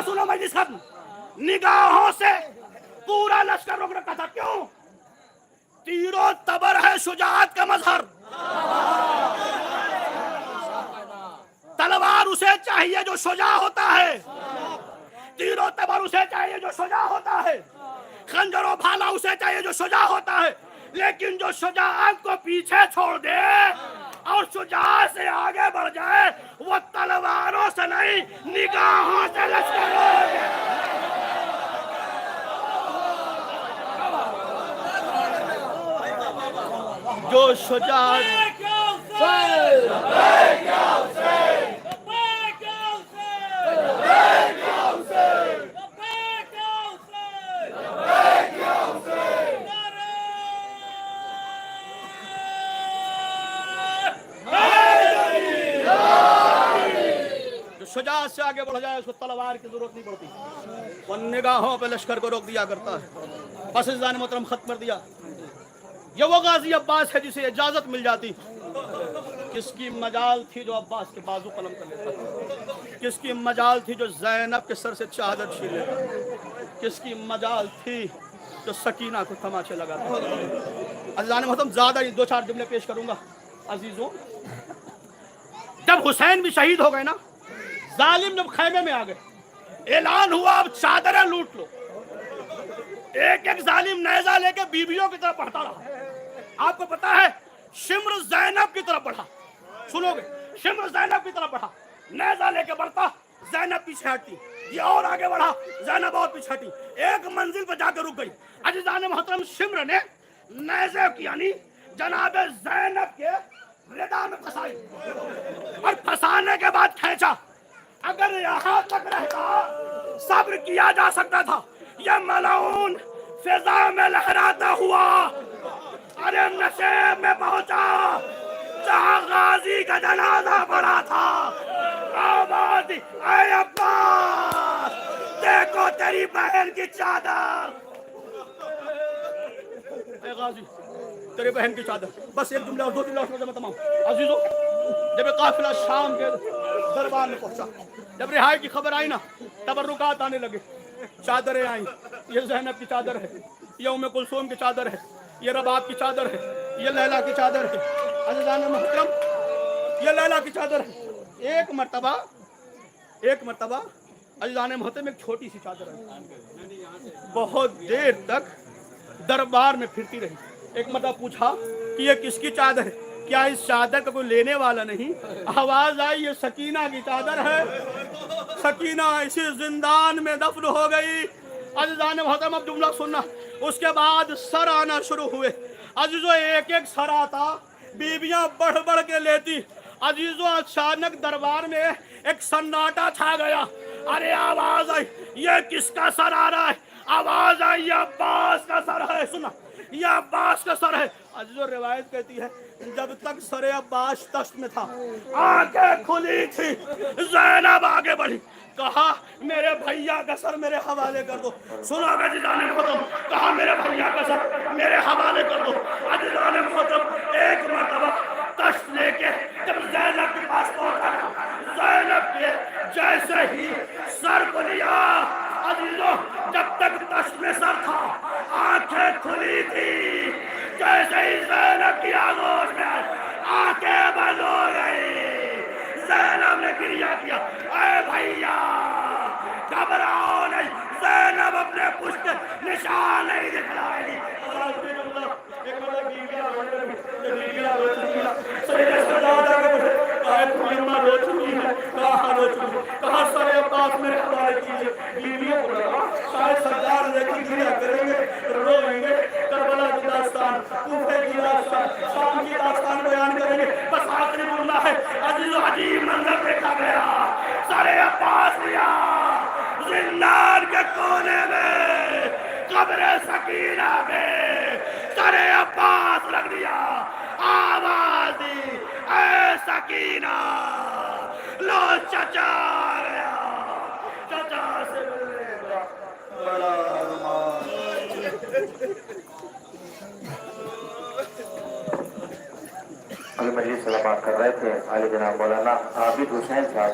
सुनो मजलिस खत्म। निगाहों से पूरा लश्कर रोक रखा था। क्यों? तीरो तबर है शुजाअत का मजहर। तलवार उसे चाहिए जो शुजा होता है, तीरो तबर उसे चाहिए जो शुजा होता है, खंजर और भाला उसे चाहिए जो शुजा होता है। लेकिन जो शुजाअत को पीछे छोड़ दे और शुजाअत से आगे बढ़ जाए, वो तलवारों से नहीं निगाहों से लश्कर रोके। जो शुजाअत शुजाअत से आगे बढ़ जाए उसको तलवार की जरूरत नहीं पड़ती, वो निगाहों पे लश्कर को रोक दिया करता है। बस इज़ान मोहतरम खत्म कर दिया। ये वो गाजी अब्बास है जिसे इजाजत मिल जाती, किसकी मजाल थी जो अब्बास के बाजू कलम कर लेता, किसकी मजाल थी जो ज़ैनब के सर से चादर छीन लेता, किसकी मजाल थी जो सकीना को तमाचे लगाता। अज़ान मोहतरम ज्यादा ही 2-4 जुमले पेश करूंगा। अजीजों, जब हुसैन भी शहीद हो गए ना, जालिम जब खैमे में आ गए, ऐलान हुआ अब चादरें लूट लो। एक एक जालिम नेजा लेके बीबियों की तरफ बढ़ता रहा। आपको पता है शिम्र ज़ैनब की तरफ बढ़ा, सुनोगे, शिम्र ज़ैनब की तरफ बढ़ा, नेजा लेके बढ़ता, ज़ैनब पीछे हटती, ये और आगे बढ़ा, ज़ैनब और पीछे हटी, एक मंजिल पर जाकर रुक गई। अज़ीज़ान मोहतरम, शिम्र ने नेज़े की यानी जनाब ज़ैनब के रिदा में फंसाई और फंसाने के बाद खींचा। अगर यहाँ तक रहता सब्र किया जा सकता था, यह मलाउन फिजा में लहराता हुआ अरे नशेब में पहुंचा जहाँ गाजी का जनाजा पड़ा था। आवाज, ऐ अब्बास, देखो तेरी बहन की चादर। ऐ गाजी, तेरी बहन की चादर। बस एक जुमला और 2 जुमला उसमें तमाम। अजीजों, जब काफिला शाम के दरबार में पहुंचा, जब रिहाई की खबर आई ना, तबर्रुकात आने लगे, चादरें आई। ये ज़ैनब की चादर है, ये उम्मे कुलसूम की चादर है, ये रबाब की चादर है, ये लैला की चादर है। अज़ीज़ान मोहतरम, ये लैला की चादर है। एक मर्तबा अज़ीज़ान मोहतरम, एक छोटी सी चादर है, बहुत देर तक दरबार में फिरती रही। एक मर्तबा पूछा कि ये किसकी चादर है, क्या इस चादर का कोई लेने वाला नहीं? आवाज आई, ये सकीना की चादर है, सकीना इसी जिंदान में दफन हो गई। अज़ीज़ान मोहतरम, अब जुमला सुनना। उसके बाद सर आना शुरू हुए। अजीजों, एक एक सर आता, बीबियां बढ़ बढ़ के लेती। अजीजों, अचानक दरबार में एक सन्नाटा छा गया। अरे आवाज आई, ये किसका सर आ रहा है? आवाज आई, ये अब्बास का सर है। सुना, ये अब्बास का सर है। अजीजों, रिवायत कहती है जब तक सरे अब्बास तश्त में था, आंखें खुली थी, ज़ैनब आगे बढ़ी, कहा मेरे भैया का सर मेरे हवाले कर दो। सुना अज़ीज़ान मोहतरम, कहा मेरे भैया का सर मेरे हवाले कर दो। अज़ीज़ान मोहतरम, एक मर्तबा तश्त लेके जब ज़ैनब के पास पहुंचा, ज़ैनब के जैसे ही सर को लिया, अजीजों, जब तक तश्त में सर था, आंखें खुली थी, जैसे ही ज़ैनब की आगोश में आंखें बंद हो गई। ज़ैनब ने क्रिया किया, ऐ भैया घबराओ नहीं, ज़ैनब अपने पुष्ट निशान नहीं दिखलाएगी। कहा सरे अब्बास मेरे हवाले कीजिए। बीवियों को लगा शायद सरदार लेकिन क्रिया करेंगे, रोएंगे, करबला की दास्तान, कूफे की दास्तान, शाम की दास्तान बयान करेंगे। बस आखिरी जुमला है। अजीजों, अजीब मंजर देखा गया। सरे अब्बास लिया जिंदान के कोने में, कब्र सकीना में सरे अब्बास रख दिया। आवाज दी, ऐ सकीना, लो चचा आ गया, चचा से मिलेगा बड़ा अभी मजीद सलाम कर रहे थे आली जनाब मौलाना आबिद हुसैन साहब।